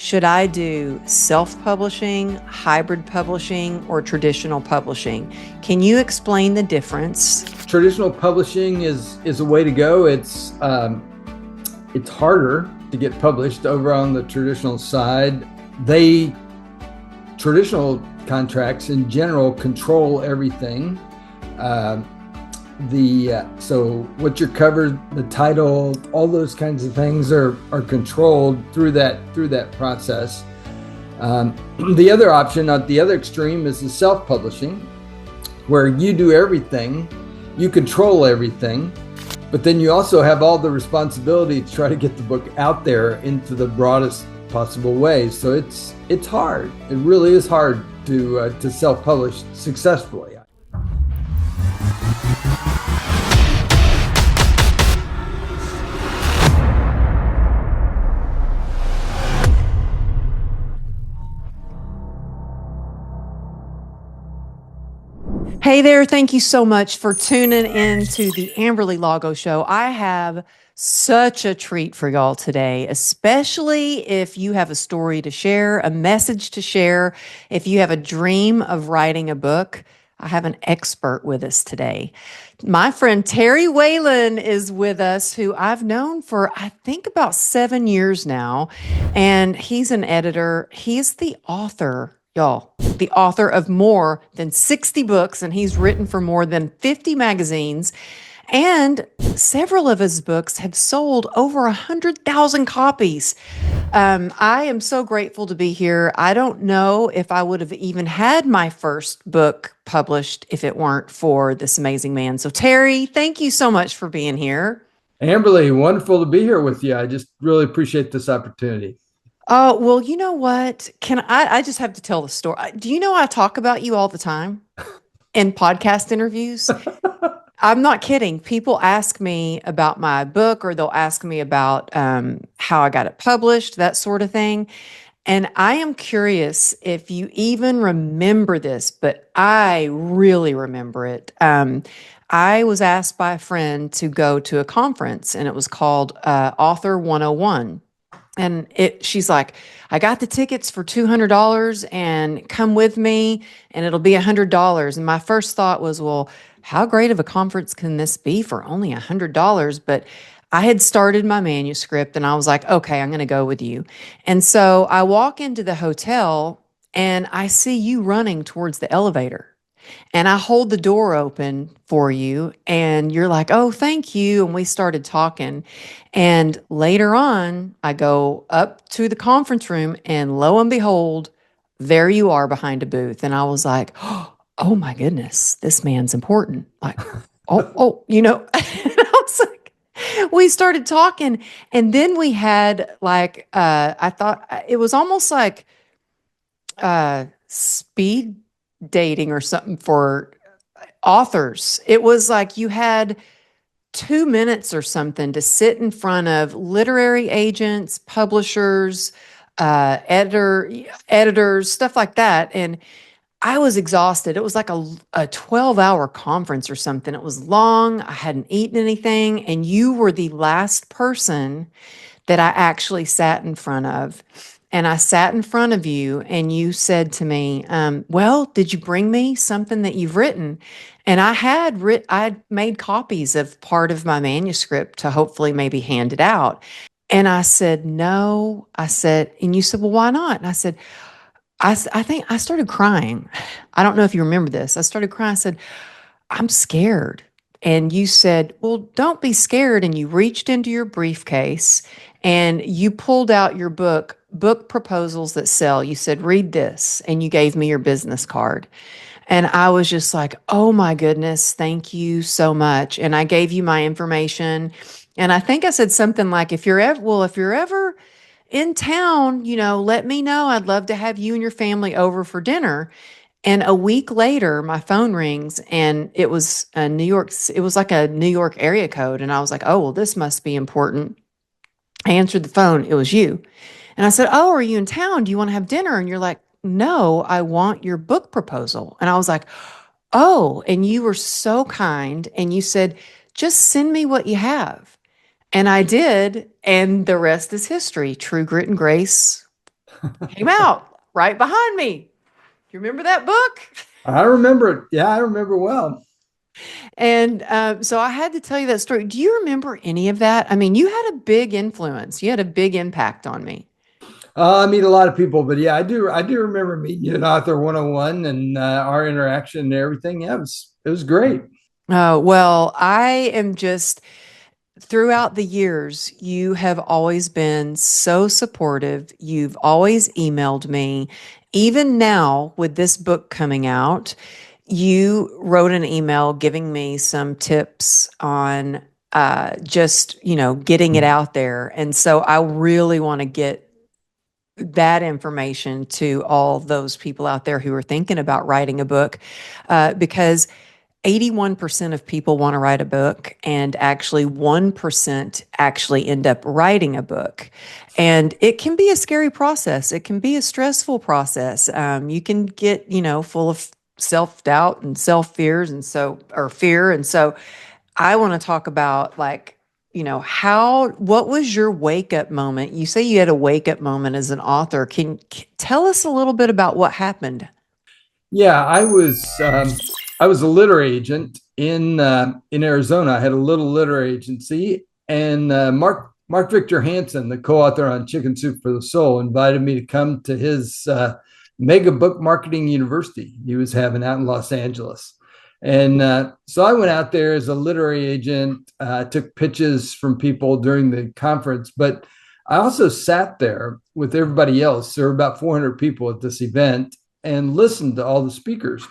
Should I do self-publishing, hybrid publishing, or traditional publishing? Can you explain the difference? Traditional publishing is a way to go. It's harder to get published over on the traditional side. Traditional contracts in general control everything. So what you're covered, the title, all those kinds of things are controlled through that process. The other option at the other extreme is the self-publishing, where you do everything, you control everything, but then you also have all the responsibility to try to get the book out there into the broadest possible way. So it's hard. It really is hard to self-publish successfully. Hey there, thank you so much for tuning in to the Amberly Lago Show. I have such a treat for y'all today, especially if you have a story to share, a message to share, if you have a dream of writing a book. I have an expert with us today. My friend Terry Whalen is with us, who I've known for, I think, about 7 years now, and he's an editor. He's the author, y'all, the author of more than 60 books, and he's written for more than 50 magazines. And several of his books have sold over 100,000 copies. I am so grateful to be here. I don't know if I would have even had my first book published if it weren't for this amazing man. So Terry, thank you so much for being here. Amberly, wonderful to be here with you. I just really appreciate this opportunity. Oh, well, you know what? I just have to tell the story. Do you know I talk about you all the time in podcast interviews? I'm not kidding. People ask me about my book, or they'll ask me about how I got it published, that sort of thing. And I am curious if you even remember this, but I really remember it. I was asked by a friend to go to a conference, and it was called Author 101. And she's like, I got the tickets for $200 and come with me and it'll be $100. And my first thought was, well, how great of a conference can this be for only $100? But I had started my manuscript and I was like, okay, I'm going to go with you. And so I walk into the hotel and I see you running towards the elevator. And I hold the door open for you and you're like, oh, thank you. And we started talking. And later on, I go up to the conference room and lo and behold, there you are behind a booth. And I was like, oh my goodness, this man's important. Like, I was like, we started talking. And then we had like, I thought it was almost like speed dating or something for authors. It was like you had 2 minutes or something to sit in front of literary agents, publishers, editors, stuff like that. And I was exhausted. It was like a 12-hour conference or something. It was long. I hadn't eaten anything. And you were the last person that I actually sat in front of. And I sat in front of you and you said to me, well, did you bring me something that you've written? And I'd made copies of part of my manuscript to hopefully maybe hand it out. And I said, no. And you said, well, why not? And I said, I think I started crying. I don't know if you remember this. I started crying. I said, I'm scared. And you said, well, don't be scared. And you reached into your briefcase and you pulled out your book proposals that sell. You said, read this. And you gave me your business card. And I was just like, oh my goodness, thank you so much. And I gave you my information. And I think I said something like, if you're ever in town, let me know. I'd love to have you and your family over for dinner. And a week later, my phone rings and it was it was like a New York area code. And I was like, oh, well, this must be important. I answered the phone. It was you. And I said, oh, are you in town? Do you want to have dinner? And you're like, no, I want your book proposal. And I was like, oh, and you were so kind. And you said, just send me what you have. And I did. And the rest is history. True Grit and Grace came out right behind me. You remember that book? I remember it. Yeah, I remember well. And so I had to tell you that story. Do you remember any of that? I mean, you had a big influence. You had a big impact on me. I meet a lot of people, but yeah, I do. I do remember meeting you at Author 101 and our interaction and everything. Yeah, it was great. Oh, well, I am just throughout the years, you have always been so supportive. You've always emailed me. Even now, with this book coming out, you wrote an email giving me some tips on just, getting it out there. And so I really want to get that information to all those people out there who are thinking about writing a book because 81% of people want to write a book, and actually 1% actually end up writing a book. And it can be a scary process. It can be a stressful process. You can get, full of self doubt and self fears and so, or fear. And so I want to talk about like, what was your wake up moment? You say you had a wake up moment as an author. Tell us a little bit about what happened? Yeah, I was a literary agent in Arizona. I had a little literary agency, and Mark Victor Hansen, the co-author on Chicken Soup for the Soul, invited me to come to his mega book marketing university he was having out in Los Angeles. And so I went out there as a literary agent, took pitches from people during the conference, but I also sat there with everybody else. There were about 400 people at this event and listened to all the speakers.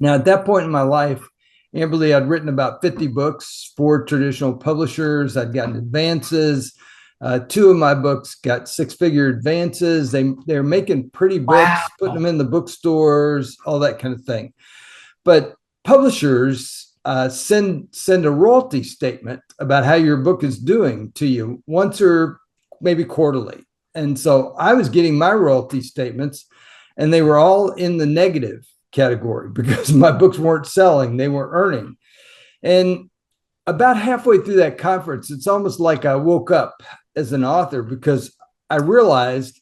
Now, at that point in my life, Amberly, I'd written about 50 books for traditional publishers. I'd gotten advances. Two of my books got six-figure advances. They're making pretty books, putting them in the bookstores, all that kind of thing. But publishers send a royalty statement about how your book is doing to you once or maybe quarterly. And so I was getting my royalty statements, and they were all in the negative category because my books weren't selling, they weren't earning. And about halfway through that conference, it's almost like I woke up as an author because I realized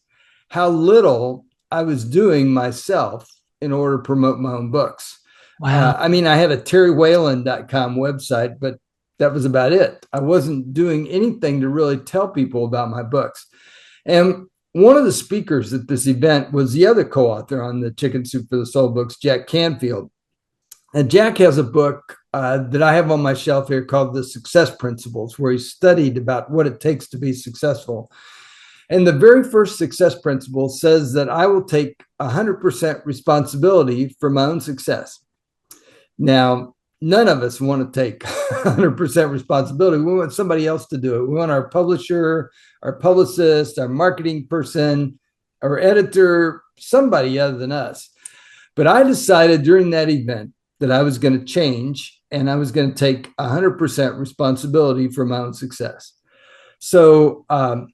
how little I was doing myself in order to promote my own books. Wow. I mean, I had a terrywhalen.com website, but that was about it. I wasn't doing anything to really tell people about my books. And one of the speakers at this event was the other co-author on the Chicken Soup for the Soul books, Jack Canfield. And Jack has a book that I have on my shelf here called The Success Principles, where he studied about what it takes to be successful. And the very first success principle says that I will take 100% responsibility for my own success. Now, none of us want to take 100% responsibility. We want somebody else to do it. We want our publisher, our publicist, our marketing person, our editor, somebody other than us. But I decided during that event that I was going to change and I was going to take 100% responsibility for my own success. So, I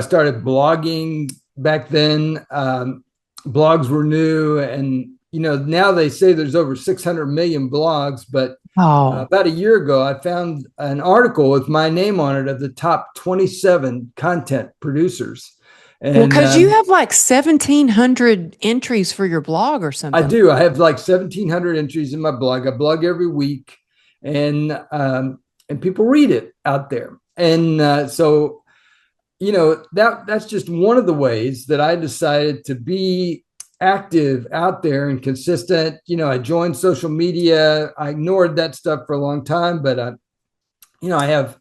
started blogging back then. Blogs were new, and now they say there's over 600 million blogs, but Oh, about a year ago, I found an article with my name on it of the top 27 content producers. well, And because you have like 1,700 entries for your blog or I something. do. I have like 1,700 entries in my blog. I blog every week, and people read it out there. And so, that's just one of the ways that I decided to be active out there and consistent. I joined social media. I ignored that stuff for a long time, but I have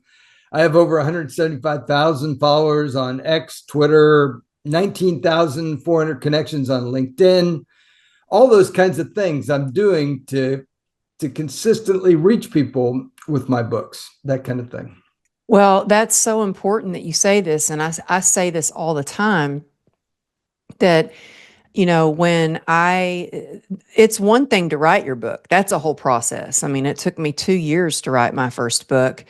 over 175,000 followers on X, Twitter, 19,400 connections on LinkedIn. All those kinds of things I'm doing to consistently reach people with my books, that kind of thing. Well, that's so important that you say this. And I say this all the time that, it's one thing to write your book. That's a whole process. I mean, it took me 2 years to write my first book,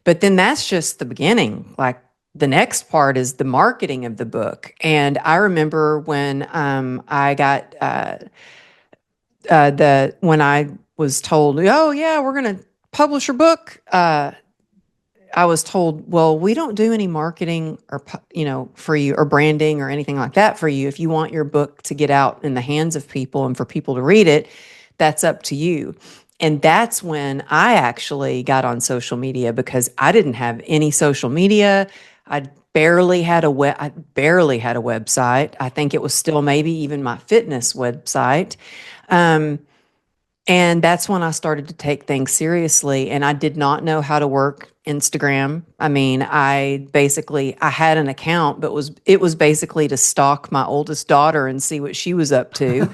but then that's just the beginning. Like the next part is the marketing of the book. And I remember when I got when I was told, oh, yeah, we're going to publish your book. I was told, well, we don't do any marketing or, for you or branding or anything like that for you. If you want your book to get out in the hands of people and for people to read it, that's up to you. And that's when I actually got on social media because I didn't have any social media. I barely had a website. I think it was still maybe even my fitness website. Um, and that's when I started to take things seriously. And I did not know how to work Instagram. I mean, I had an account, but it was basically to stalk my oldest daughter and see what she was up to.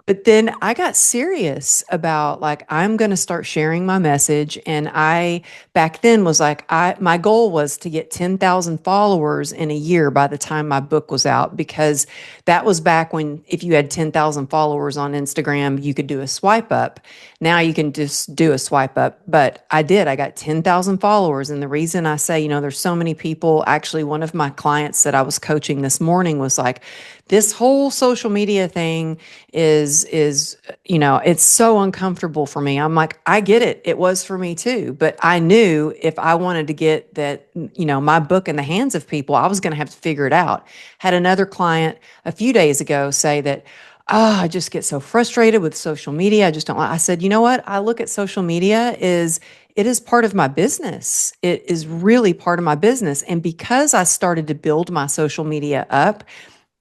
But then I got serious about like I'm going to start sharing my message, and I back then was like my goal was to get 10,000 followers in a year by the time my book was out, because that was back when if you had 10,000 followers on Instagram you could do a swipe up. Now you can just do a swipe up, but I got 10,000 followers. And the reason I say, there's so many people, actually one of my clients that I was coaching this morning was like, this whole social media thing is it's so uncomfortable for me. I'm like, I get it. It was for me too. But I knew if I wanted to get that, my book in the hands of people, I was going to have to figure it out. Had another client a few days ago say that, I just get so frustrated with social media. I just don't like. I said, you know what? I look at social media is it is part of my business. It is really part of my business. And because I started to build my social media up,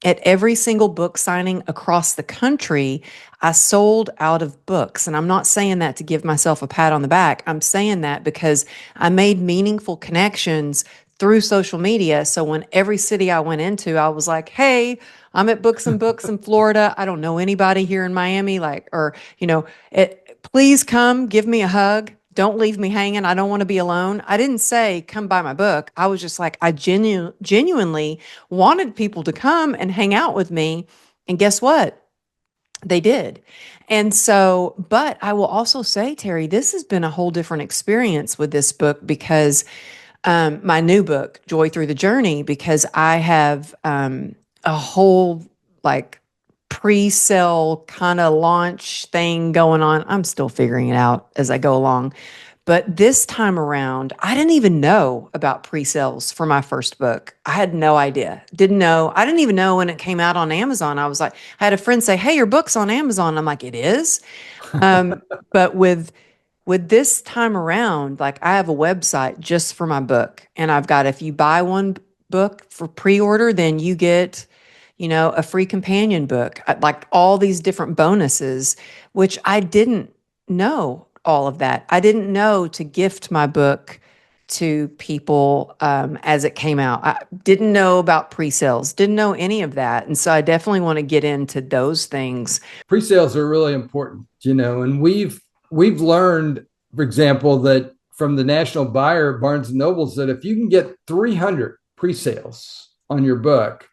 at every single book signing across the country, I sold out of books. And I'm not saying that to give myself a pat on the back. I'm saying that because I made meaningful connections through social media. So when every city I went into, I was like, hey, I'm at Books and Books in Florida. I don't know anybody here in Miami, please come give me a hug. Don't leave me hanging. I don't want to be alone. I didn't say come buy my book. I was just like, I genuinely wanted people to come and hang out with me. And guess what? They did. And so, but I will also say, Terry, this has been a whole different experience with this book because my new book, Joy Through the Journey, because I have a whole like pre-sale kind of launch thing going on. I'm still figuring it out as I go along. But this time around, I didn't even know about pre-sales for my first book. I had no idea. Didn't know. I didn't even know when it came out on Amazon. I was like, I had a friend say, "Hey, your book's on Amazon." I'm like, "It is?" Um, but with this time around, like I have a website just for my book. And I've got, if you buy one book for pre-order, then you get, a free companion book, like all these different bonuses, which I didn't know all of that. I didn't know to gift my book to people as it came out. I didn't know about pre-sales, didn't know any of that. And so I definitely want to get into those things. Pre-sales are really important, and we've learned, for example, that from the national buyer Barnes and Nobles, that if you can get 300 pre-sales on your book,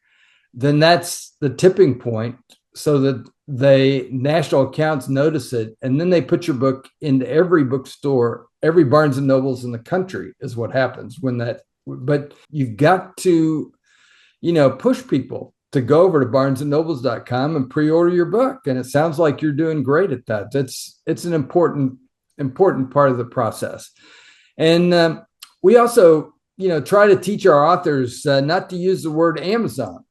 then that's the tipping point, so that they national accounts notice it, and then they put your book into every bookstore, every Barnes and Nobles in the country is what happens when that. But you've got to, push people to go over to barnesandnobles.com and pre-order your book. And it sounds like you're doing great at that. It's an important part of the process. And we also, try to teach our authors not to use the word Amazon.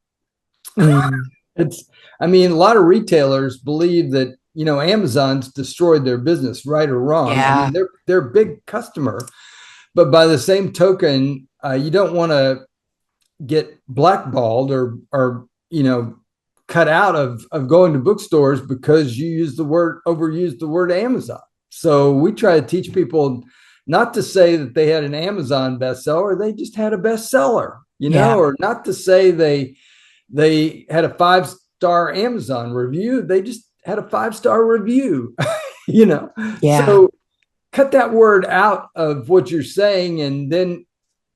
Mm. A lot of retailers believe that, Amazon's destroyed their business, right or wrong. Yeah. They're a big customer, but by the same token, you don't want to get blackballed or cut out of going to bookstores because you overused the word Amazon. So we try to teach people not to say that they had an Amazon bestseller, they just had a bestseller, Yeah. or not to say they had a 5-star Amazon review, they just had a 5-star review. Yeah. So cut that word out of what you're saying, and then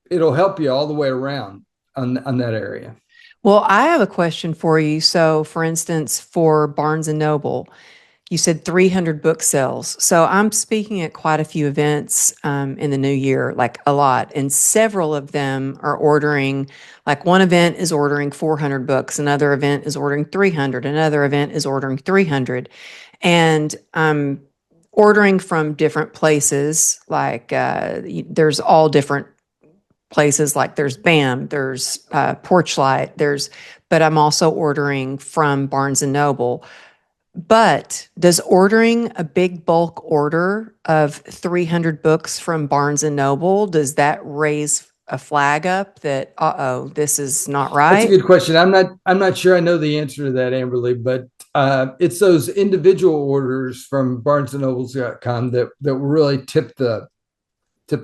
it'll help you all the way around on that area. Well, I have a question for you. So, for instance, for Barnes and Noble, you said 300 book sales. So I'm speaking at quite a few events in the new year, like a lot. And several of them are ordering, like one event is ordering 400 books, another event is ordering 300, another event is ordering 300. And ordering from different places, like there's all different places like there's BAM, there's Porchlight, but I'm also ordering from Barnes and Noble. But does ordering a big bulk order of 300 books from Barnes and Noble, does that raise a flag up that, uh-oh, this is not That's a right? good question. I'm not sure I know the answer to that, Amberly, but it's those individual orders from BarnesandNobles.com that will really tip the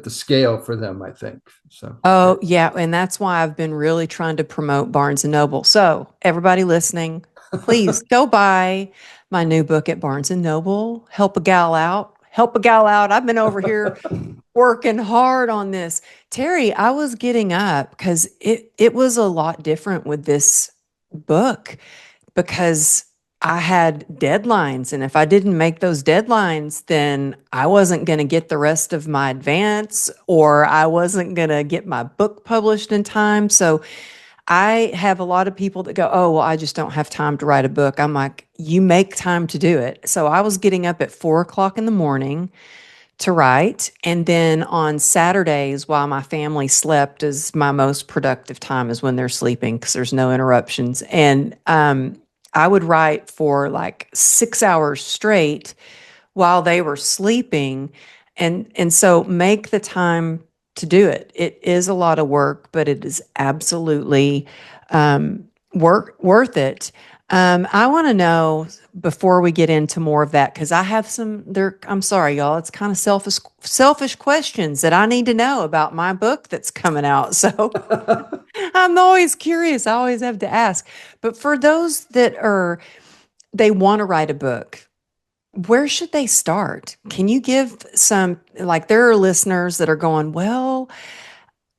scale for them, I think. So yeah. Oh, yeah, and that's why I've been really trying to promote Barnes and Noble. So, everybody listening, please go buy my new book at Barnes and Noble. Help a gal out. Help a gal out. I've been over here working hard on this. Terry, I was getting up because it was a lot different with this book because I had deadlines. And if I didn't make those deadlines, then I wasn't going to get the rest of my advance or I wasn't going to get my book published in time. So I have a lot of people that go, oh, well, I just don't have time to write a book. I'm like, you make time to do it. So I was getting up at 4 o'clock in the morning to write. And then on Saturdays, while my family slept, is my most productive time is when they're sleeping because there's no interruptions. And I would write for like 6 hours straight while they were sleeping. And so make the time to do it. It is a lot of work, but it is absolutely worth it. I want to know before we get into more of that because I have some there. I'm sorry, y'all. It's kind of selfish questions that I need to know about my book that's coming out. So I'm always curious. I always have to ask. But for those that they want to write a book, where should they start? Can you give some, like, there are listeners that are going, well,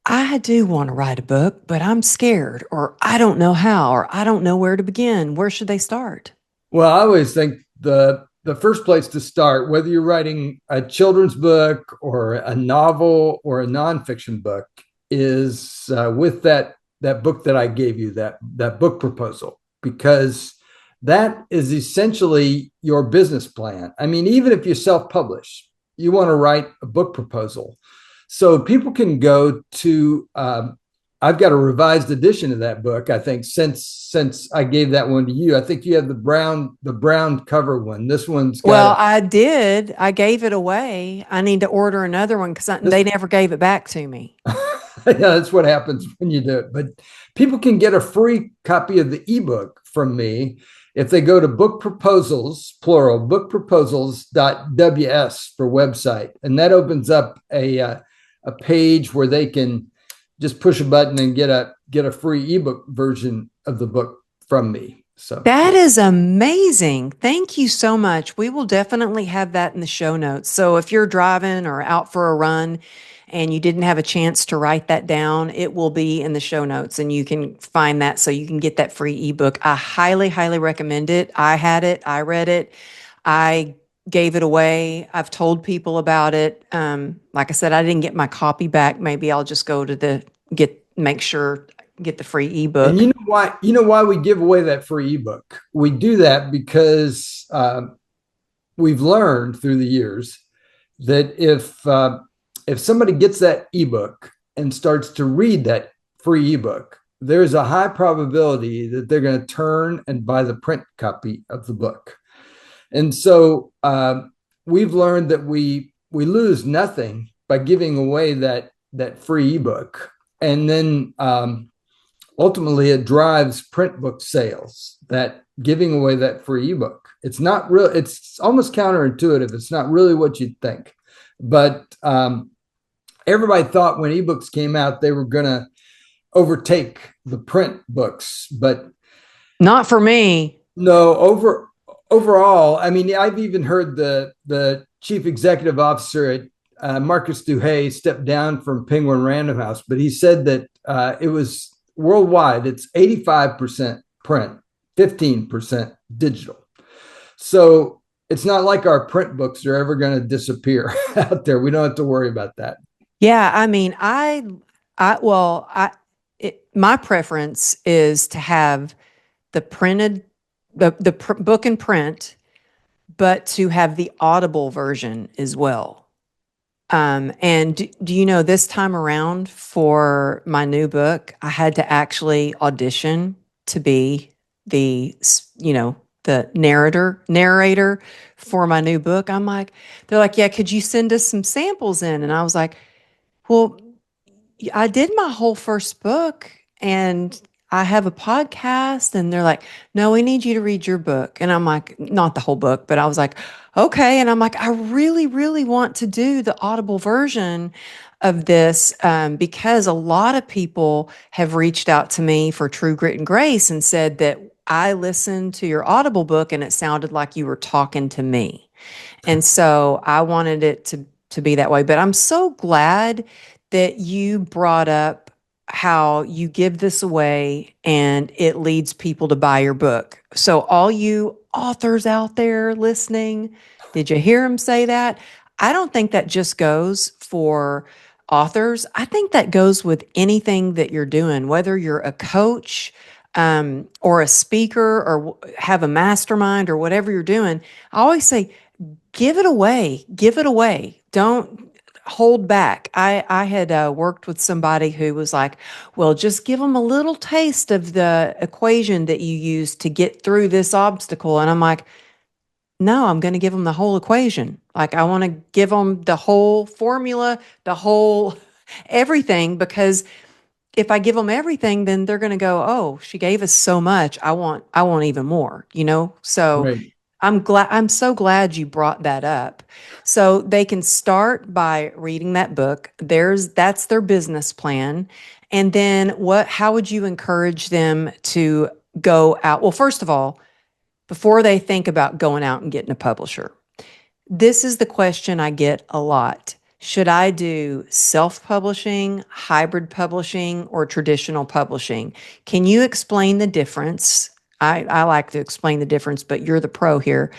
I do want to write a book, but I'm scared, or I don't know how, or I don't know where to begin. Where should they start? Well, I always think the first place to start, whether you're writing a children's book or a novel or a nonfiction book, is with that book that I gave you, that book proposal, because that is essentially your business plan. I mean, even if you self-publish, you want to write a book proposal. So people can go to I've got a revised edition of that book. I think since I gave that one to you, I think you have the brown cover one. This one's got Well, I did. I gave it away. I need to order another one because this. they never gave it back to me. Yeah, that's what happens when you do it. But people can get a free copy of the ebook from me if they go to book proposals, plural, bookproposals.ws for website, and that opens up a page where they can just push a button and get a free ebook version of the book from me. So That yeah. is amazing. Thank you so much. We will definitely have that in the show notes. So if you're driving or out for a run and you didn't have a chance to write that down, it will be in the show notes and you can find that so you can get that free ebook. I highly, highly recommend it. I had it, I read it, I gave it away. I've told people about it. Like I said, I didn't get my copy back. Maybe I'll just go to make sure get the free And ebook. you know why we give away that free ebook? We do that because we've learned through the years that if somebody gets that ebook and starts to read that free ebook, there's a high probability that they're going to turn and buy the print copy of the book. And so we've learned that we lose nothing by giving away that free ebook, and then ultimately it drives print book sales. That giving away that free ebook, it's not real. It's almost counterintuitive. It's not really what you'd think, but everybody thought when ebooks came out they were going to overtake the print books, but Not for me. no. Overall, I mean, I've even heard the chief executive officer at Marcus Duhay stepped down from Penguin Random House, but he said that it was worldwide. It's 85% print, 15% digital. So it's not like our print books are ever going to disappear out there. We don't have to worry about that. Yeah, I mean, well, my preference is to have the printed, book and print, but to have the Audible version as well. And do you know this time around for my new book, I had to actually audition to be the, you know, the narrator for my new book. They're like, yeah, could you send us some samples in? And I was like, well, I did my whole first book and I have a podcast. And they're like, no, we need you to read your book. And I'm like, not the whole book, but I was like, okay. And I'm like, I really, really want to do the audible version of this because a lot of people have reached out to me for True Grit and Grace and said that I listened to your audible book and it sounded like you were talking to me. And so I wanted it to be that way. But I'm so glad that you brought up how you give this away and it leads people to buy your book. So all you authors out there listening, did you hear him say that? I don't think that just goes for authors. I think that goes with anything that you're doing, whether you're a coach, or a speaker or have a mastermind or whatever you're doing. I always say, give it away. Give it away. Don't hold back. I had worked with somebody who was like, well, just give them a little taste of the equation that you use to get through this obstacle. And I'm like, no, I'm going to give them the whole equation. Like, I want to give them the whole formula, the whole everything, because if I give them everything, then they're going to go, oh, she gave us so much. I want even more, you know? So Right. I'm so glad you brought that up. So they can start by reading that book. That's their business plan. And then how would you encourage them to go out? Well, first of all, before they think about going out and getting a publisher, this is the question I get a lot. Should I do self-publishing, hybrid publishing, or traditional publishing? Can you explain the difference? I like to explain the difference, but you're the pro here.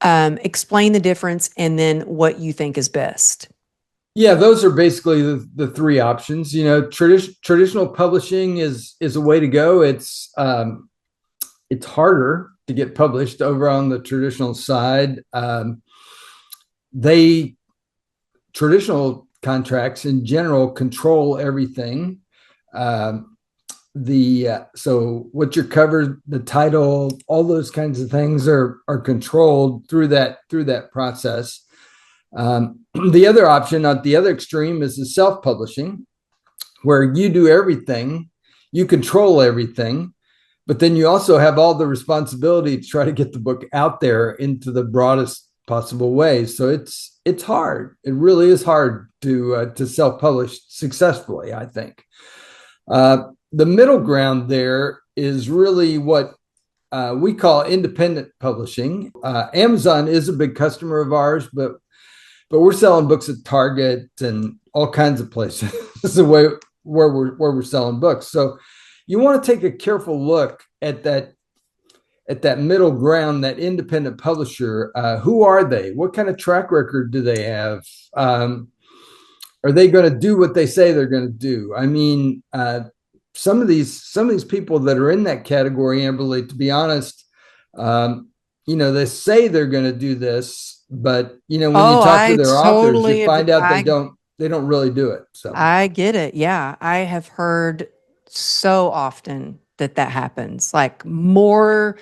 Explain the difference and then what you think is best. Yeah, those are basically the three options. You know, traditional publishing is a way to go. It's harder to get published over on the traditional side. They Traditional contracts in general control everything. The So what you're covered, the title, all those kinds of things are controlled through that process. The other option at the other extreme is the self-publishing, where you do everything, you control everything, but then you also have all the responsibility to try to get the book out there into the broadest possible way. So it's hard. It really is hard to self-publish successfully, I think. The middle ground there is really what we call independent publishing. Amazon is a big customer of ours, but we're selling books at Target and all kinds of places. This is the way where we're selling books. So you want to take a careful look at that middle ground, that independent publisher. Who are they? What kind of track record do they have? Are they going to do what they say they're going to do? I mean, some of these people that are in that category, Amberly, to be honest, they say they're going to do this, but when you Oh, talk to I their authors, you totally agree. find out they don't really do it. So I get it. Yeah. I have heard so often that happens. Like more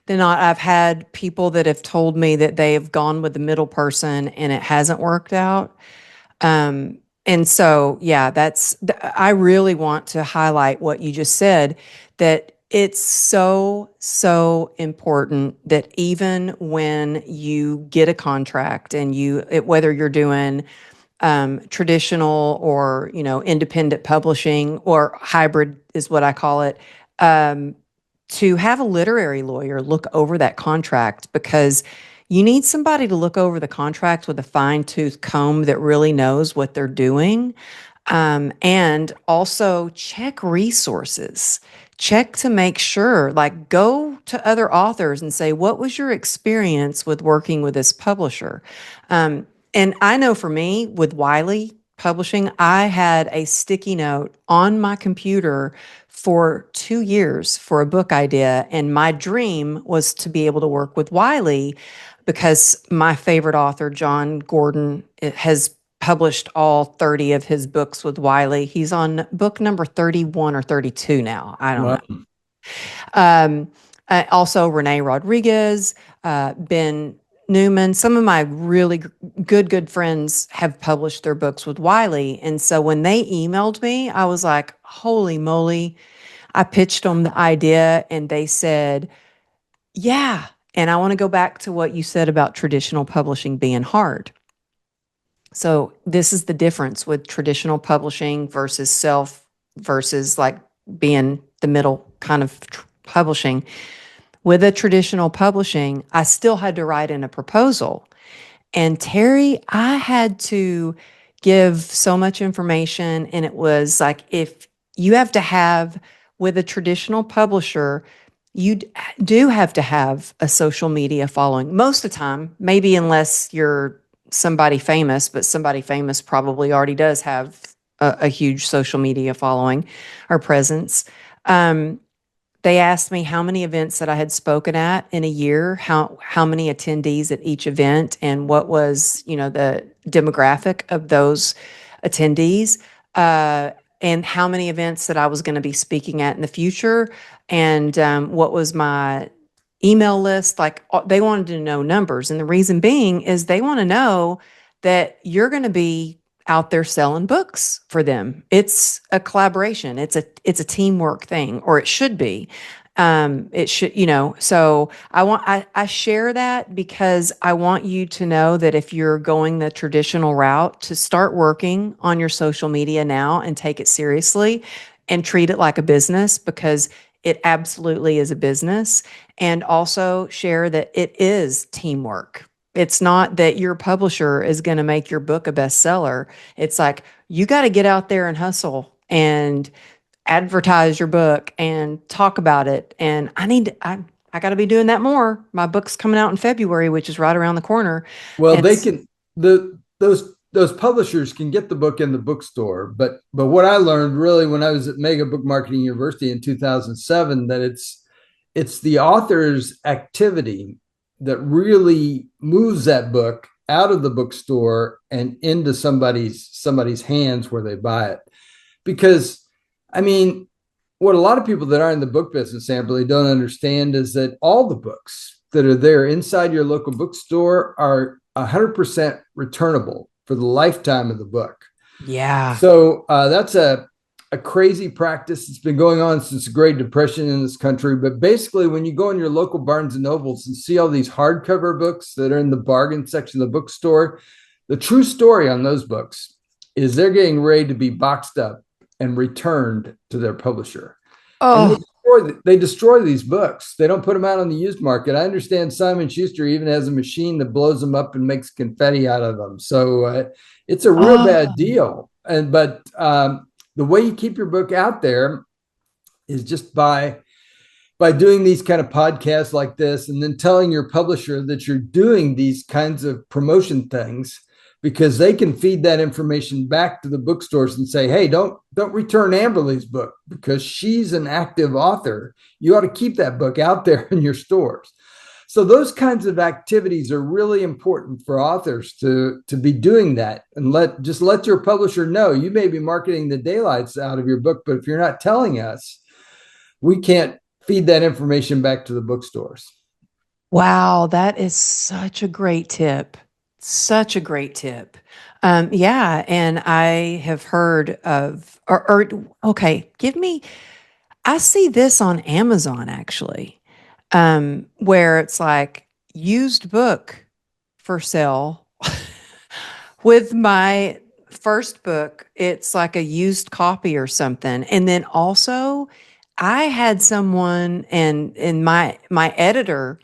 than not, I've had people that have told me that they have gone with the middle person and it hasn't worked out. And so, yeah, I really want to highlight what you just said, that it's so, so important that even when you get a contract and whether you're doing traditional or independent publishing or hybrid is what I call it, um, to have a literary lawyer look over that contract, because you need somebody to look over the contract with a fine-tooth comb that really knows what they're doing. And also check resources. Check to make sure, like go to other authors and say, what was your experience with working with this publisher? And I know for me with Wiley Publishing, I had a sticky note on my computer for 2 years for a book idea. And my dream was to be able to work with Wiley because my favorite author, John Gordon, has published all 30 of his books with Wiley. He's on book number 31 or 32 now. I don't Wow. know. Um, Also, Renee Rodriguez, Ben Newman, some of my really good friends have published their books with Wiley. And so when they emailed me, I was like, holy moly. I pitched them the idea and they said, yeah. And I want to go back to what you said about traditional publishing being hard. So this is the difference with traditional publishing versus self versus like being the middle kind of publishing. With a traditional publishing, I still had to write in a proposal. And Terry, I had to give so much information. And it was like, if you have to have, with a traditional publisher, you do have to have a social media following most of the time, maybe unless you're somebody famous, but somebody famous probably already does have a huge social media following or presence. Um, they asked me how many events that I had spoken at in a year, how many attendees at each event, and what was, the demographic of those attendees, and how many events that I was going to be speaking at in the future, and what was my email list. Like, they wanted to know numbers, and the reason being is they want to know that you're going to be out there selling books for them. It's a collaboration. It's a teamwork thing, or it should be. It should, so I share that because I want you to know that if you're going the traditional route, to start working on your social media now and take it seriously and treat it like a business, because it absolutely is a business. And also share that it is teamwork. It's not that your publisher is going to make your book a bestseller. It's like, you got to get out there and hustle and advertise your book and talk about it. And I got to be doing that more. My book's coming out in February, which is right around the corner. Well, And they can those publishers can get the book in the bookstore, but what I learned really when I was at Mega Book Marketing University in 2007, that it's the author's activity that really moves that book out of the bookstore and into somebody's hands where they buy it. Because I mean, what a lot of people that are in the book business, Amberly, don't understand is that all the books that are there inside your local bookstore are 100% returnable for the lifetime of the book. yeah. So that's a crazy practice. It's been going on since the Great Depression in this country. But basically, when you go in your local Barnes and Nobles and see all these hardcover books that are in the bargain section of the bookstore, the true story on those books is they're getting ready to be boxed up and returned to their publisher. And Oh, they destroy these books. They don't put them out on the used market. I understand Simon Schuster even has a machine that blows them up and makes confetti out of them. So it's a real bad oh. deal. But the way you keep your book out there is just by doing these kind of podcasts like this, and then telling your publisher that you're doing these kinds of promotion things, because they can feed that information back to the bookstores and say, hey, don't return Amberly's book because she's an active author. You ought to keep that book out there in your stores. So those kinds of activities are really important for authors to be doing that, and let your publisher know. You may be marketing the daylights out of your book, but if you're not telling us, we can't feed that information back to the bookstores. Wow, that is such a great tip. Such a great tip. Yeah, and I have heard of, okay, I see this on Amazon actually, where it's like used book for sale. With my first book, it's like a used copy or something. And then also, I had someone, and my editor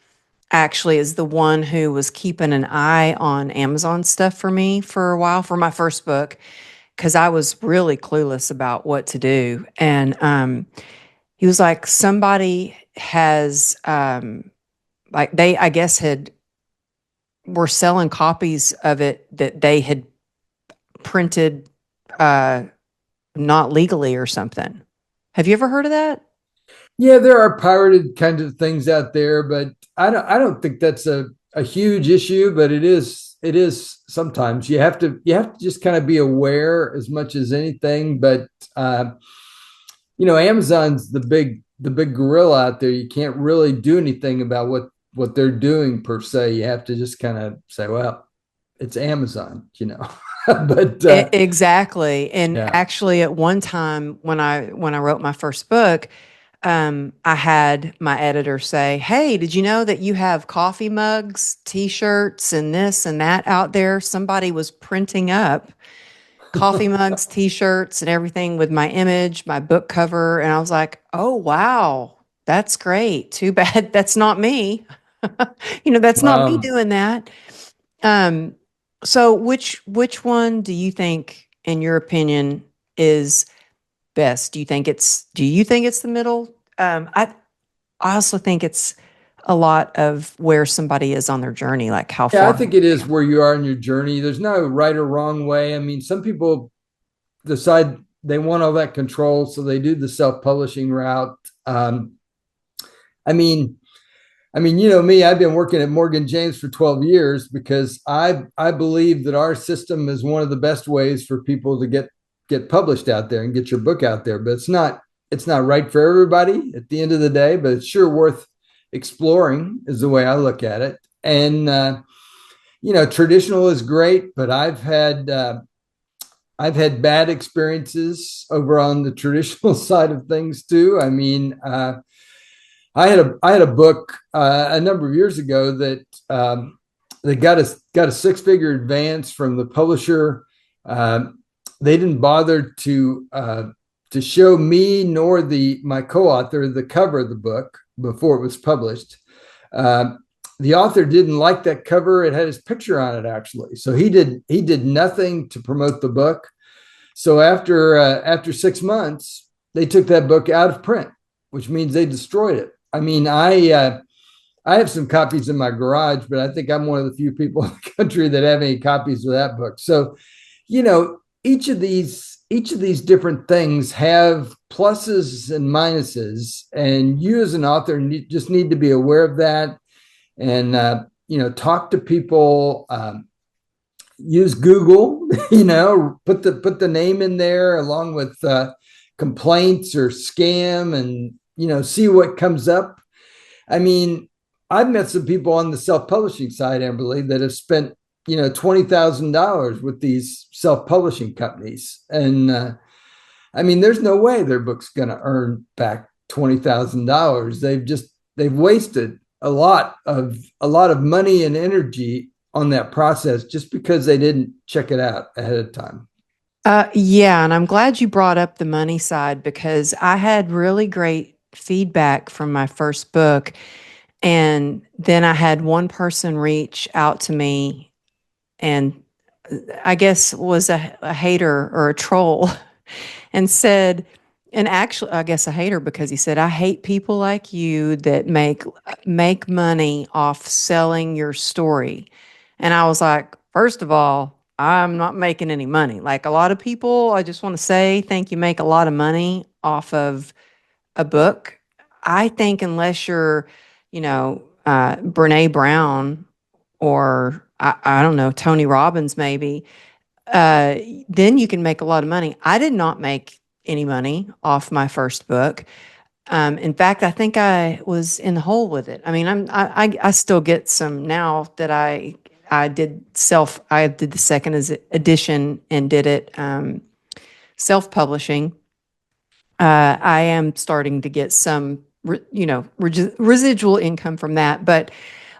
actually is the one who was keeping an eye on Amazon stuff for me for a while for my first book, because I was really clueless about what to do. And he was like, somebody has like they I guess had were selling copies of it that they had printed uh not legally or something. Have you ever heard of that? Yeah, there are pirated kinds of things out there, but I don't think that's a huge issue, but it is it is sometimes you have to just kind of be aware as much as anything. But Amazon's the big gorilla out there. You can't really do anything about what they're doing per se. You have to just kind of say, well, it's Amazon. But Exactly. And yeah. actually, at one time when I wrote my first book, I had my editor say, "Hey, did you know that you have coffee mugs, T-shirts, and this and that out there?" Somebody was printing up coffee mugs, T-shirts, and everything with my image, my book cover, and I was like, "Oh wow, that's great. Too bad that's not me. That's not me Wow. doing that." Um, so which one do you think, in your opinion, is best? Do you think it's the middle? I also think it's a lot of where somebody is on their journey, like how Yeah, I far. think it is where you are in your journey. There's no right or wrong way. I mean, some people decide they want all that control, so they do the self-publishing route. I mean, me. I've been working at Morgan James for 12 years because I believe that our system is one of the best ways for people to get published out there and get your book out there. But it's not right for everybody at the end of the day. But it's sure worth exploring, is the way I look at it. And traditional is great, but I've had bad experiences over on the traditional side of things too. I mean, I had a book a number of years ago that got a six-figure advance from the publisher. They didn't bother to show me nor my co-author the cover of the book before it was published. The author didn't like that cover. It had his picture on it, actually. So he did nothing to promote the book. So after 6 months, they took that book out of print, which means they destroyed it. I mean, I have some copies in my garage, but I think I'm one of the few people in the country that have any copies of that book. So, each of these different things have pluses and minuses, and you as an author just need to be aware of that. And talk to people, use Google, put the name in there along with complaints or scam, and see what comes up. I mean, I've met some people on the self-publishing side, Amberly, that have spent $20,000 with these self-publishing companies, and I mean, there's no way their book's going to earn back $20,000. They've wasted a lot of money and energy on that process just because they didn't check it out ahead of time. Yeah, and I'm glad you brought up the money side because I had really great feedback from my first book. And then I had one person reach out to me and I guess was a hater or a troll and said, and actually, I guess a hater because he said, "I hate people like you that make money off selling your story." And I was like, first of all, I'm not making any money. Like a lot of people, I just want to say, think you make a lot of money off of a book. I think unless you're, Brene Brown or I don't know, Tony Robbins maybe, uh, then you can make a lot of money. I did not make any money off my first book. In fact, I think I was in the hole with it. I mean, I still get some now that I did the second edition and did it self publishing. I am starting to get some, residual income from that. But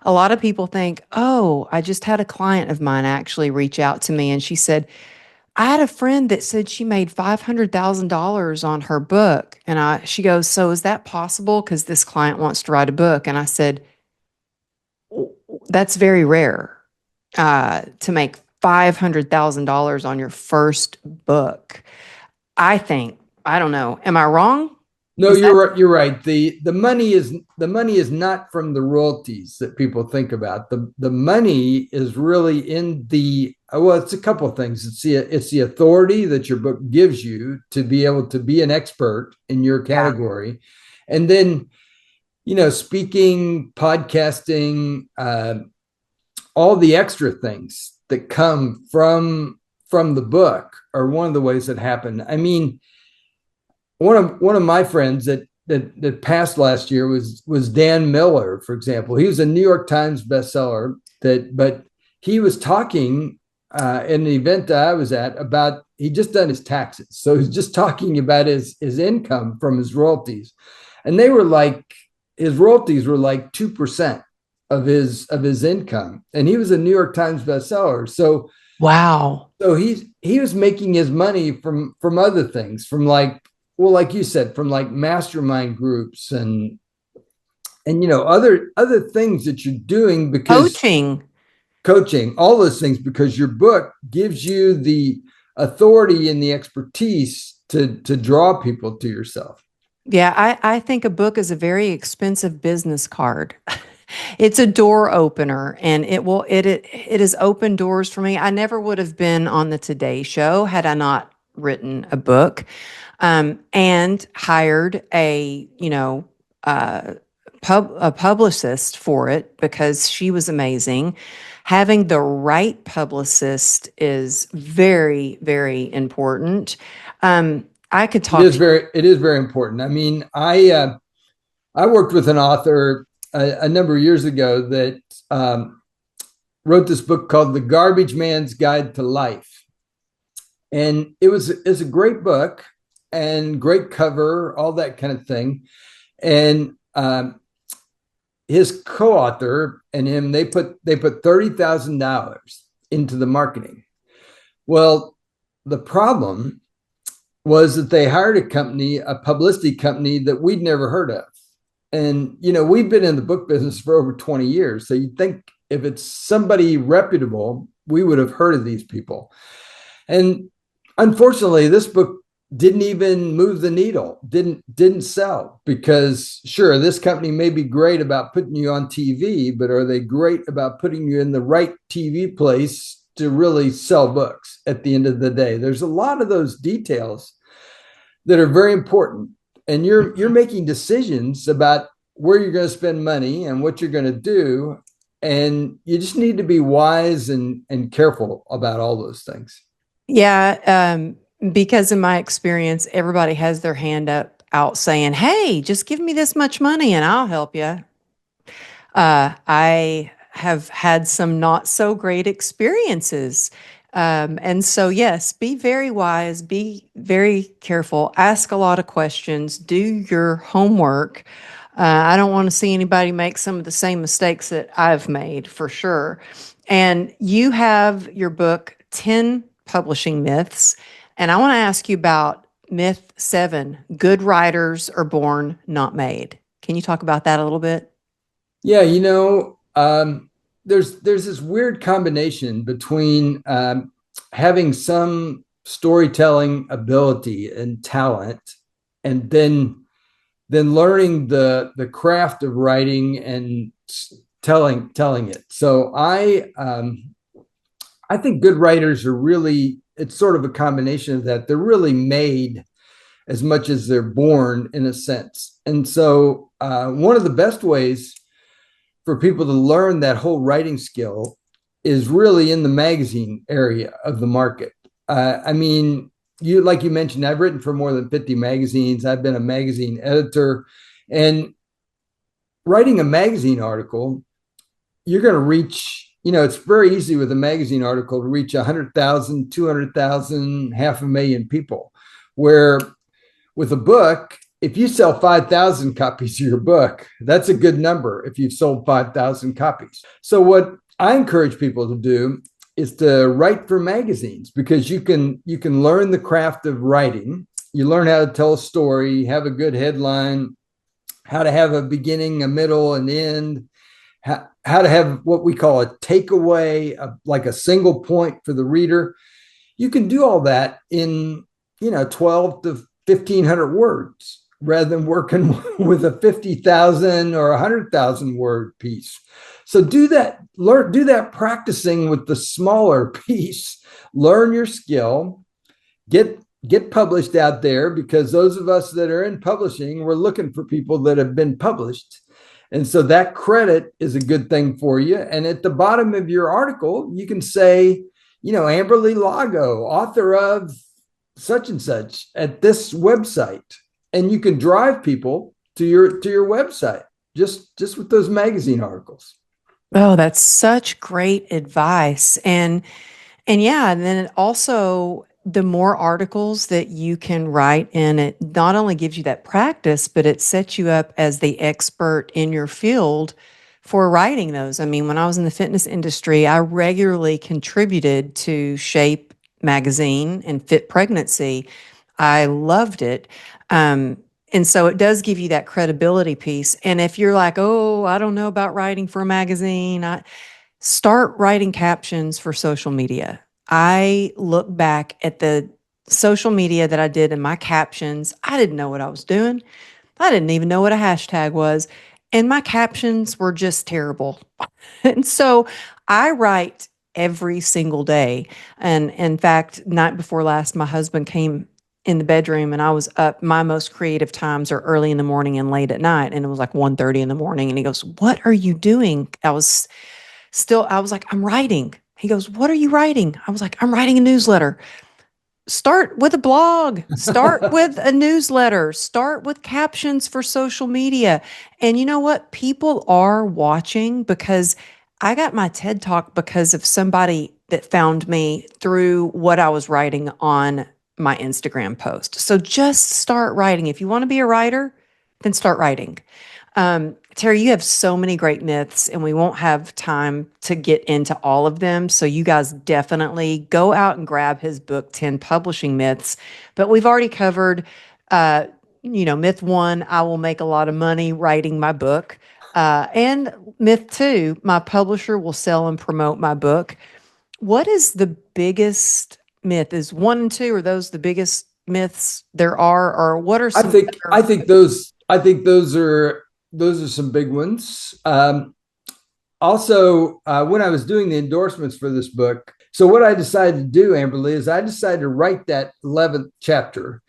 a lot of people think, oh, I just had a client of mine actually reach out to me and she said, I had a friend that said she made $500,000 on her book. And she goes, so is that possible? Because this client wants to write a book. And I said, that's very rare to make $500,000 on your first book. I think, I don't know. Am I wrong? No, Is that you're right. You're right. The money is not from the royalties that people think about. The money is really in the well, it's a couple of things. It's the authority that your book gives you to be able to be an expert in your yeah. category, and then speaking, podcasting, all the extra things that come from the book are one of the ways that happen. I mean, one of my friends that passed last year was Dan Miller, for example. He was a New York Times bestseller. But he was talking in an event that I was at about he just done his taxes, so he's just talking about his income from his royalties, and they were like his royalties were like 2% of his income, and he was a New York Times bestseller. Wow. So he was making his money from other things, from like, well, like you said, from like mastermind groups and other things that you're doing because Coaching. coaching, all those things, because your book gives you the authority and the expertise to draw people to yourself. Yeah, I think a book is a very expensive business card. It's a door opener and it has opened doors for me. I never would have been on the Today Show had I not written a book, and hired a publicist for it because she was amazing. Having the right publicist is very, very important. I could talk to It is very important. I mean, I worked with an author a number of years ago that wrote this book called The Garbage Man's Guide to Life. And it's a great book and great cover, all that kind of thing. And his co-author and him, they put $30,000 into the marketing. Well, the problem was that they hired a publicity company that we'd never heard of. And, we've been in the book business for over 20 years. So you'd think if it's somebody reputable, we would have heard of these people. And unfortunately, this book didn't even move the needle, didn't sell, because sure, this company may be great about putting you on TV, but are they great about putting you in the right TV place to really sell books at the end of the day? There's a lot of those details that are very important. And you're making decisions about where you're going to spend money and what you're going to do. And you just need to be wise and careful about all those things. Yeah, because in my experience, everybody has their hand out saying, "Hey, just give me this much money and I'll help you." I have had some not so great experiences. And so, yes, be very wise, be very careful, ask a lot of questions, do your homework. I don't want to see anybody make some of the same mistakes that I've made for sure. And you have your book, 10 Publishing Myths. And I want to ask you about myth 7, good writers are born, not made. Can you talk about that a little bit? Yeah, there's this weird combination between having some storytelling ability and talent, and then learning the craft of writing and telling it. So I think good writers are really, it's sort of a combination of that. They're really made as much as they're born, in a sense. And so one of the best ways for people to learn that whole writing skill is really in the magazine area of the market. I mean, like you mentioned, I've written for more than 50 magazines. I've been a magazine editor, and writing a magazine article, you're going to reach, it's very easy with a magazine article to reach 100,000, 200,000, 500,000 people. Where with a book, if you sell 5,000 copies of your book, that's a good number if you've sold 5,000 copies. So what I encourage people to do is to write for magazines, because you can learn the craft of writing. You learn how to tell a story, have a good headline, how to have a beginning, a middle, an end, how to have what we call a takeaway, like a single point for the reader. You can do all that in 12 to 1,500 words, rather than working with a 50,000 or 100,000 word piece. So do that practicing with the smaller piece, learn your skill, get published out there, because those of us that are in publishing, we're looking for people that have been published. And so that credit is a good thing for you. And at the bottom of your article, you can say, Amberly Lago, author of such and such at this website. And you can drive people to your website just with those magazine articles. Oh, that's such great advice. And yeah, and then it also, the more articles that you can write, and it not only gives you that practice, but it sets you up as the expert in your field for writing those. I mean, when I was in the fitness industry, I regularly contributed to Shape magazine and Fit Pregnancy. I loved it. And so it does give you that credibility piece. And if you're like, oh, I don't know about writing for a magazine, start writing captions for social media. I look back at the social media that I did in my captions. I didn't know what I was doing. I didn't even know what a hashtag was. And my captions were just terrible. And so I write every single day. And in fact, night before last, my husband came in the bedroom and I was up. My most creative times are early in the morning and late at night. And it was like 1:30 in the morning. And he goes, "What are you doing?" I was like, "I'm writing." He goes, "What are you writing?" I was like, "I'm writing a newsletter." Start with a blog, start with a newsletter, start with captions for social media. And you know what? People are watching because I got my TED Talk because of somebody that found me through what I was writing on my Instagram post. So just start writing. If you want to be a writer, then start writing. Terry, you have so many great myths, and we won't have time to get into all of them. So, you guys definitely go out and grab his book, 10 Publishing Myths. But we've already covered, uh, myth one, I will make a lot of money writing my book. And myth two, my publisher will sell and promote my book. What is the biggest myth? Is one and two, are those the biggest myths there are? Or what are I some think I other? think those are some big ones. Also, when I was doing the endorsements for this book, so what I decided to do, Amberly, is I decided to write that 11th chapter.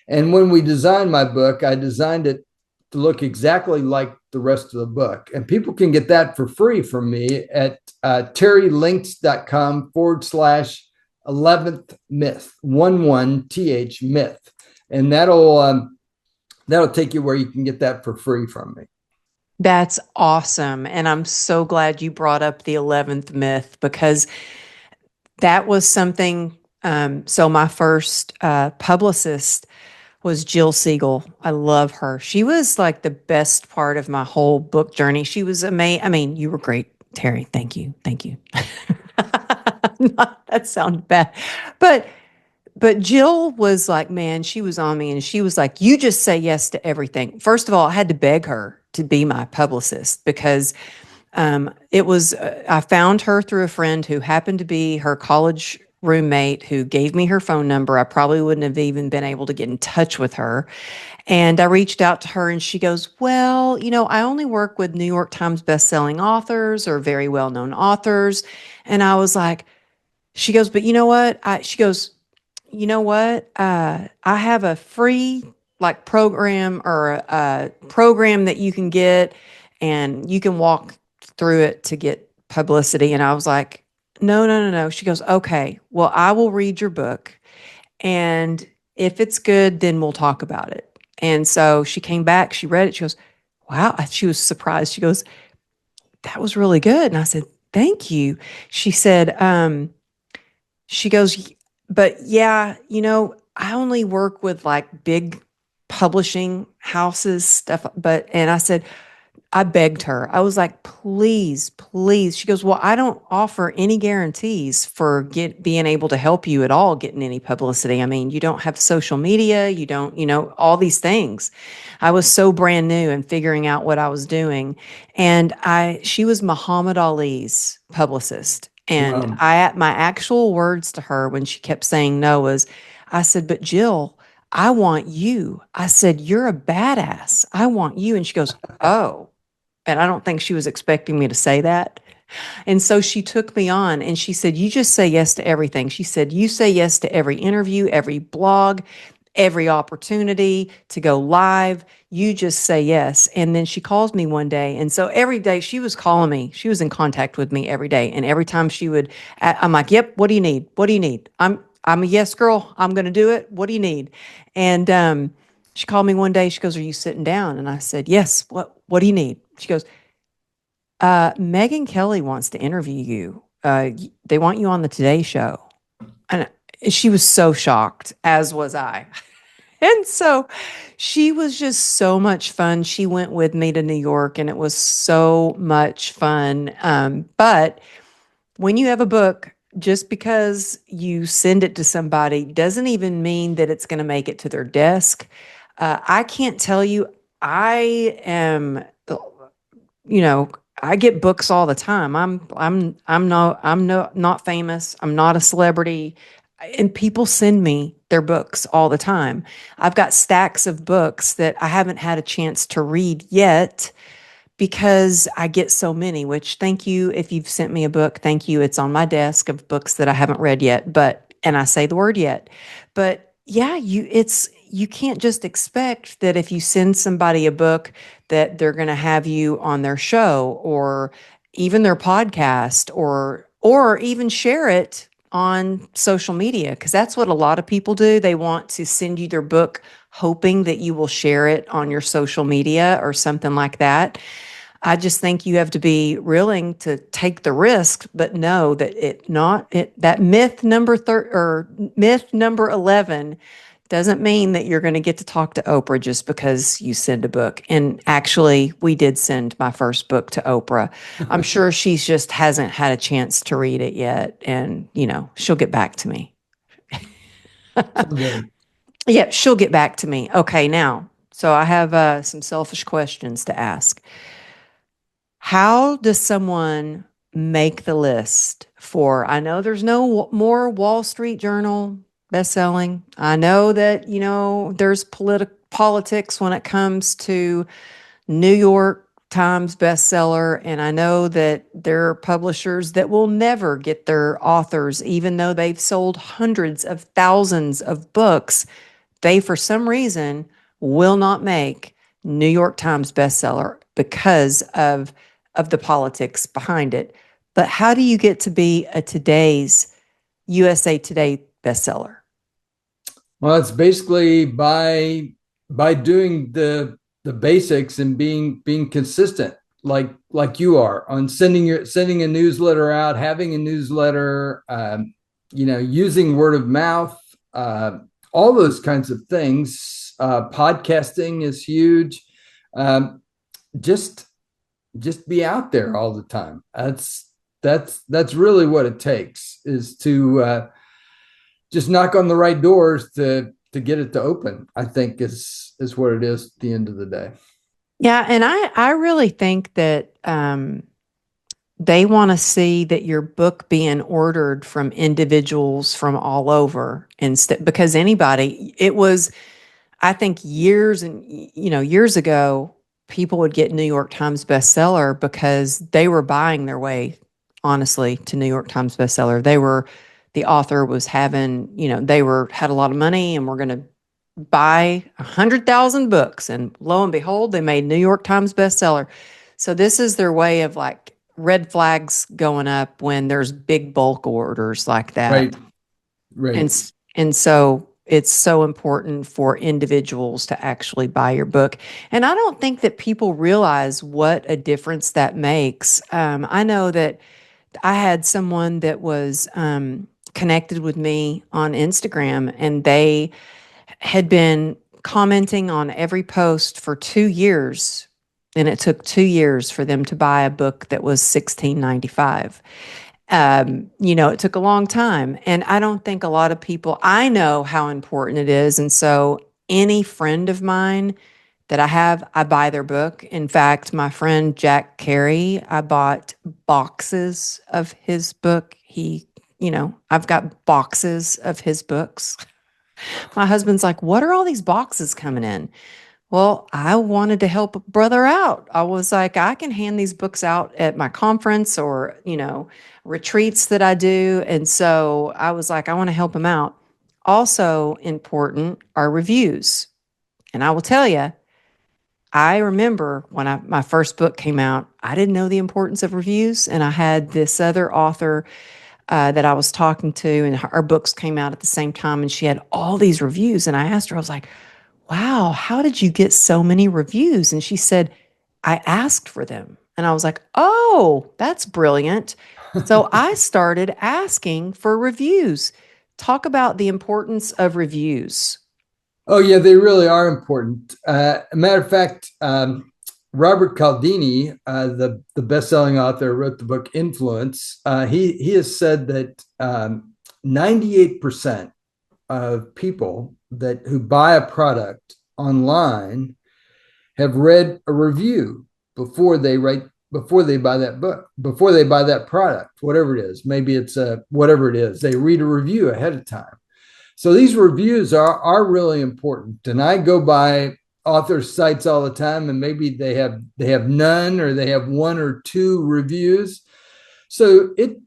And when we designed my book, I designed it to look exactly like the rest of the book. And people can get that for free from me at terrylinks.com/11th myth, 11th myth. And that'll take you where you can get that for free from me. That's awesome. And I'm so glad you brought up the 11th myth because that was something. So, my first publicist was Jill Siegel. I love her. She was like the best part of my whole book journey. She was amazing. I mean, you were great, Terry. Thank you. Thank you. That sounds bad. But Jill was like, man, she was on me and she was like, you just say yes to everything. First of all, I had to beg her to be my publicist because I found her through a friend who happened to be her college roommate who gave me her phone number. I probably wouldn't have even been able to get in touch with her. And I reached out to her and she goes, well, I only work with New York Times bestselling authors or very well known authors. And I was like, she goes, but you know what? She goes, you know what? I have a free like program or a program that you can get and you can walk through it to get publicity. And I was like, no, no, no, no. She goes, okay, well, I will read your book. And if it's good, then we'll talk about it. And so she came back, she read it. She goes, wow. She was surprised. She goes, that was really good. And I said, thank you. She said, she goes, but yeah, I only work with like big publishing houses, stuff. And I said, I begged her. I was like, please, please. She goes, well, I don't offer any guarantees for being able to help you at all getting any publicity. I mean, you don't have social media, you don't, all these things. I was so brand new and figuring out what I was doing. And she was Muhammad Ali's publicist. And Wow. my actual words to her when she kept saying no was, I said, but Jill, I want you. I said, you're a badass. I want you. And she goes, oh. And I don't think she was expecting me to say that. And so she took me on and she said, you just say yes to everything. She said, you say yes to every interview, every blog, every opportunity to go live. You just say yes. And then she calls me one day. And so every day she was calling me, she was in contact with me every day. And every time she would, I'm like, yep, what do you need? What do you need? I'm a yes girl. I'm going to do it. What do you need? And she called me one day. She goes, are you sitting down? And I said, yes. What do you need? She goes, Megan Kelly wants to interview you. They want you on the Today Show. And she was so shocked, as was I. And so she was just so much fun. She went with me to New York and it was so much fun. But when you have a book, just because you send it to somebody doesn't even mean that it's going to make it to their desk. I can't tell you, I am, you know, I get books all the time. I'm not famous. I'm not a celebrity, and people send me their books all the time. I've got stacks of books that I haven't had a chance to read yet because I get so many, which thank you if you've sent me a book. Thank you. It's on my desk of books that I haven't read yet, but and I say the word yet. But yeah, you can't just expect that if you send somebody a book that they're going to have you on their show or even their podcast or even share it on social media because that's what a lot of people do. They want to send you their book hoping that you will share it on your social media or something like that. I just think you have to be willing to take the risk, but know that that myth number 11 doesn't mean that you're going to get to talk to Oprah just because you send a book. And actually, we did send my first book to Oprah. I'm sure she's just hasn't had a chance to read it yet, and she'll get back to me. Someday. Yeah, she'll get back to me. Okay, now, so I have some selfish questions to ask. How does someone make the list for? I know there's no more Wall Street Journal bestselling. I know that, there's politics when it comes to New York Times bestseller. And I know that there are publishers that will never get their authors, even though they've sold hundreds of thousands of books. They, for some reason, will not make New York Times bestseller because of the politics behind it. But how do you get to be a today's USA Today bestseller? Well, it's basically by doing the basics and being consistent, like you are on sending a newsletter out, having a newsletter, using word of mouth, all those kinds of things. Podcasting is huge. Um, just just be out there all the time. That's really what it takes is to just knock on the right doors to get it to open. I think is what it is at the end of the day. Yeah, and I really think that they want to see that your book being ordered from individuals from all over instead because anybody it was I think years ago people would get New York Times bestseller because they were buying their way honestly to New York Times bestseller. The author was having, they had a lot of money and were going to buy 100,000 books. And lo and behold, they made New York Times bestseller. So this is their way of like red flags going up when there's big bulk orders like Right, that. right. And so it's so important for individuals to actually buy your book. And I don't think that people realize what a difference that makes. I know that I had someone that was connected with me on Instagram, and they had been commenting on every post for 2 years. And it took 2 years for them to buy a book that was $16.95. It took a long time. And I don't think a lot of people, I know how important it is. And so any friend of mine that I have, I buy their book. In fact, my friend Jack Carey, I bought boxes of his book. I've got boxes of his books. My husband's like, what are all these boxes coming in? Well, I wanted to help a brother out. I was like, I can hand these books out at my conference or, retreats that I do. And so I was like, I want to help him out. also important are reviews. And I will tell you, I remember when my first book came out, I didn't know the importance of reviews. And I had this other author that I was talking to, and our books came out at the same time, and she had all these reviews. And I asked her, I was like, wow, how did you get so many reviews? And she said, I asked for them. And I was like, oh, that's brilliant. So I started asking for reviews. Talk about the importance of reviews. Oh yeah, they really are important. A matter of fact, Robert Cialdini, the best-selling author, wrote the book Influence. He has said that 98% of people that who buy a product online have read a review before they buy that book, before they buy that product, whatever it is. Maybe it's whatever it is. They read a review ahead of time. So these reviews are really important. And I go by authors' sites all the time, and maybe they have none, or they have one or two reviews. So it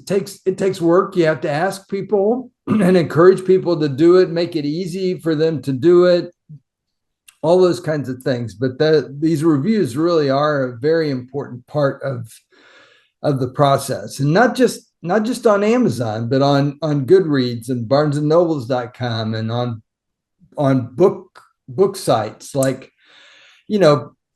takes work. You have to ask people and encourage people to do it, make it easy for them to do it, all those kinds of things. But these reviews really are a very important part of the process, and not just on Amazon, but on Goodreads and BarnesandNobles.com, and on book sites like,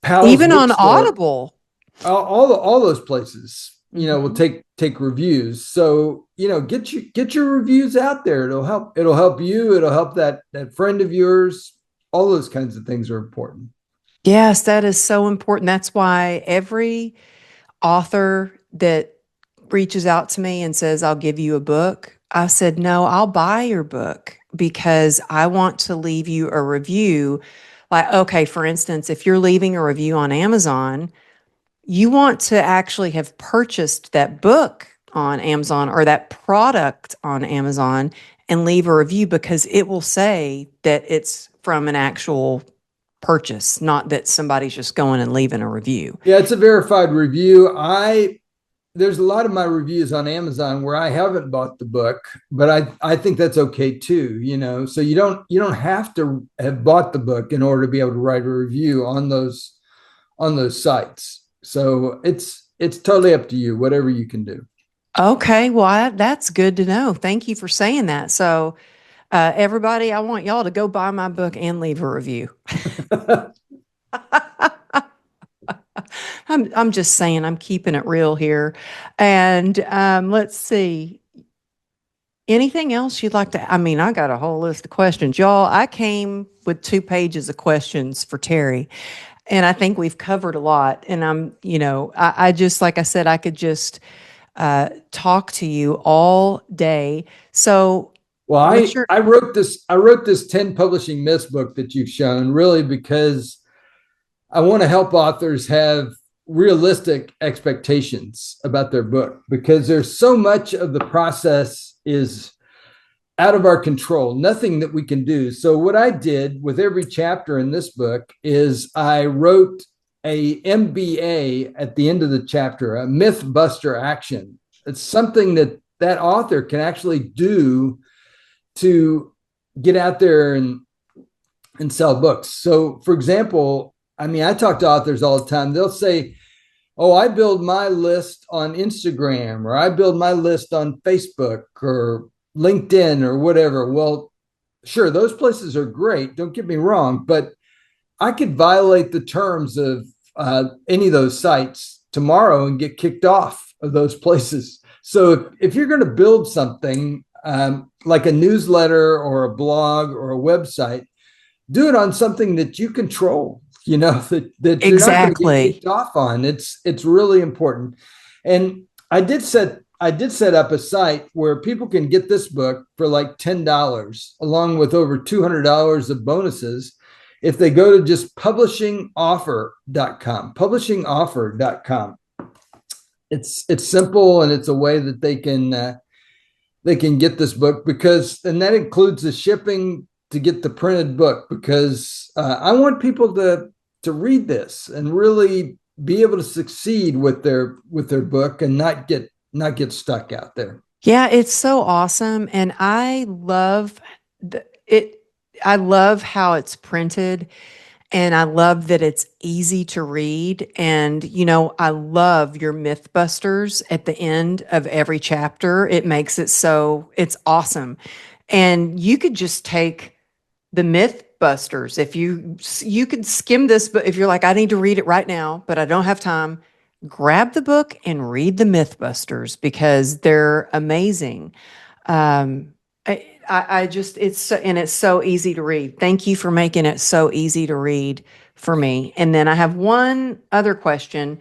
Powell's Even on Bookstore. Audible. All those places, will Mhm. take reviews. So, get your reviews out there. It'll help you. It'll help that friend of yours. All those kinds of things are important. Yes, that is so important. That's why every author that reaches out to me and says, I'll give you a book, I said, no, I'll buy your book because I want to leave you a review. Like, okay, for instance, if you're leaving a review on Amazon, you want to actually have purchased that book on Amazon or that product on Amazon and leave a review because it will say that it's from an actual purchase, not that somebody's just going and leaving a review. Yeah, it's a verified review. There's a lot of my reviews on Amazon where I haven't bought the book, but I think that's okay too, So you don't have to have bought the book in order to be able to write a review on those sites. So it's totally up to you, whatever you can do. Okay, well, that's good to know. Thank you for saying that. So, everybody, I want y'all to go buy my book and leave a review. I'm just saying, I'm keeping it real here. And let's see. Anything else you'd like to? I mean, I got a whole list of questions, y'all. I came with 2 pages of questions for Terry, and I think we've covered a lot. And I just, like I said, I could just talk to you all day. So, Well, what's your? I wrote this 10 publishing myths book that you've shown, really because I want to help authors have realistic expectations about their book, because there's so much of the process is out of our control, nothing that we can do. So what I did with every chapter in this book is I wrote a MBA at the end of the chapter, a myth buster action. It's something that author can actually do to get out there and sell books. So for example, I mean, I talk to authors all the time. They'll say, oh, I build my list on Instagram, or I build my list on Facebook or LinkedIn or whatever. Well, sure, those places are great. Don't get me wrong, but I could violate the terms of any of those sites tomorrow and get kicked off of those places. So if you're going to build something like a newsletter or a blog or a website, do it on something that you control, that you're not going to get Exactly. kicked off on. It's really important. And I did set up a site where people can get this book for like $10, along with over $200 of bonuses, if they go to just publishingoffer.com. It's simple, and it's a way that they can get this book, and that includes the shipping to get the printed book, because I want people to read this and really be able to succeed with their book and not get stuck out there. Yeah, it's so awesome. And I love it. I love how it's printed. And I love that it's easy to read. And, I love your Mythbusters at the end of every chapter. It makes it so it's awesome. And you could just take the Mythbusters. If you could skim this, but if you're like, I need to read it right now, but I don't have time, grab the book and read the Mythbusters because they're amazing. Um, I just it's so, and it's so easy to read. Thank you for making it so easy to read for me. And then I have one other question.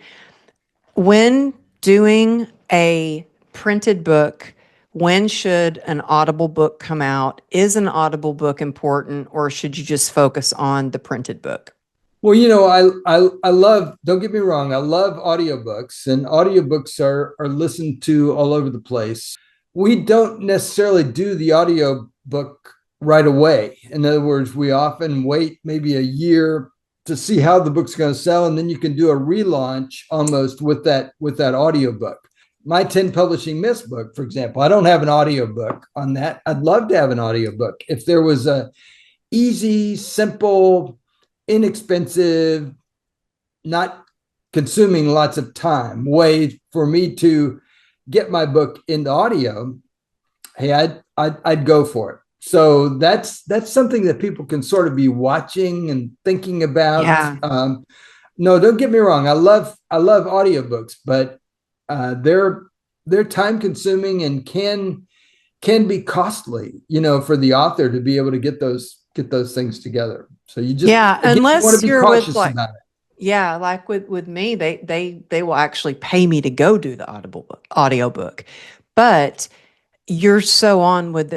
When doing a printed book, when should an Audible book come out? Is an Audible book important, or should you just focus on the printed book? Well, I love, don't get me wrong, I love audiobooks, and audiobooks are listened to all over the place. We don't necessarily do the audiobook right away. In other words, we often wait maybe a year to see how the book's going to sell, and then you can do a relaunch almost with that audiobook. My 10 publishing myths book, for example, I don't have an audiobook on that. I'd love to have an audiobook. If there was a easy, simple, inexpensive, not consuming lots of time way for me to get my book into audio, hey, I'd go for it. So that's something that people can sort of be watching and thinking about. Yeah. No, don't get me wrong. I love audiobooks, but they're time consuming and can be costly, for the author to be able to get those things together. So you just, Yeah, again, you want unless to be you're with cautious like about it. yeah, like with me, they will actually pay me to go do the audiobook. But you're so on with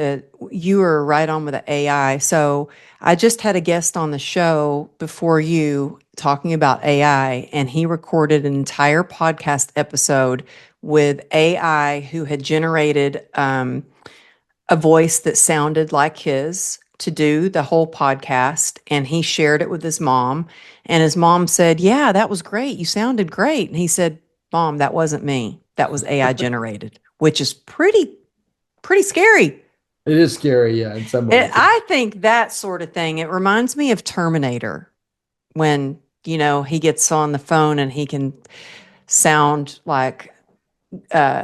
you are right on with the AI. So I just had a guest on the show before you talking about AI, and he recorded an entire podcast episode with AI who had generated a voice that sounded like his to do the whole podcast. And he shared it with his mom. And his mom said, "Yeah, that was great. You sounded great." And he said, "Mom, that wasn't me. That was AI generated," which is pretty scary. It is scary, yeah, in some ways. I think that sort of thing, it reminds me of Terminator when, he gets on the phone and he can sound like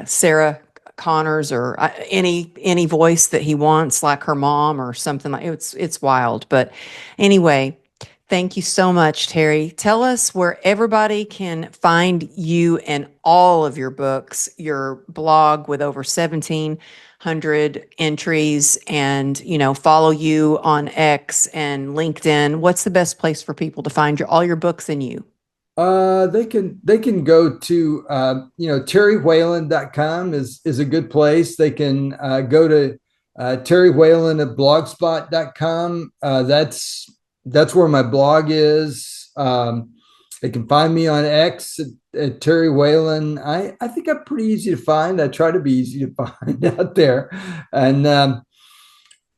Sarah Connors or any voice that he wants, like her mom or something like it's wild. But anyway, thank you so much, Terry. Tell us where everybody can find you and all of your books, your blog with over 1,700 entries, and follow you on X and LinkedIn. What's the best place for people to find all your books and you? They can go to terrywhalen.com is a good place. They can go to Terry Whalen at blogspot.com. That's where my blog is. They can find me on X at Terry Whalen. I think I'm pretty easy to find. I try to be easy to find out there. And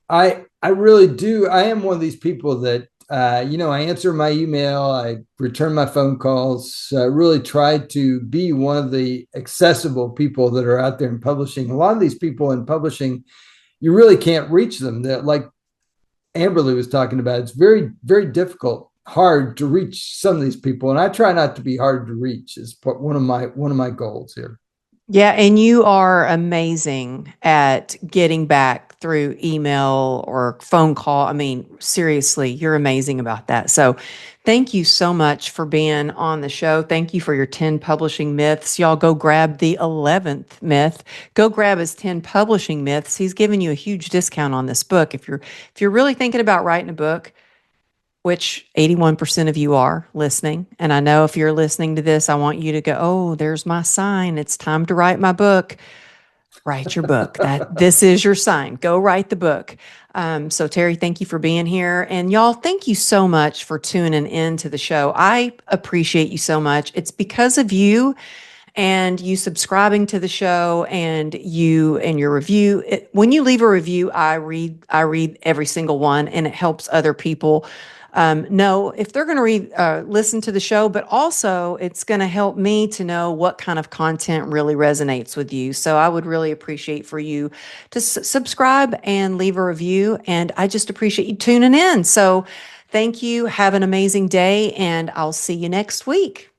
I really do. I am one of these people that I answer my email, I return my phone calls. Really try to be one of the accessible people that are out there in publishing. A lot of these people in publishing, you really can't reach them. That, like Amberly was talking about, it's very, very difficult, hard to reach some of these people, and I try not to be hard to reach. Is one of my goals here. Yeah, and you are amazing at getting back through email or phone call. I mean, seriously, you're amazing about that. So, thank you so much for being on the show. Thank you for your 10 publishing myths. Y'all go grab the 11th myth. Go grab his 10 publishing myths. He's giving you a huge discount on this book. If you're really thinking about writing a book, which 81% of you are listening. And I know if you're listening to this, I want you to go, "Oh, there's my sign. It's time to write my book." Write your book. This is your sign. Go write the book. So Terry, thank you for being here. And y'all, thank you so much for tuning in to the show. I appreciate you so much. It's because of you and you subscribing to the show and your review. When you leave a review, I read every single one, and it helps other people know if they're going to listen to the show, but also it's going to help me to know what kind of content really resonates with you. So I would really appreciate for you to subscribe and leave a review. And I just appreciate you tuning in. So thank you. Have an amazing day, and I'll see you next week.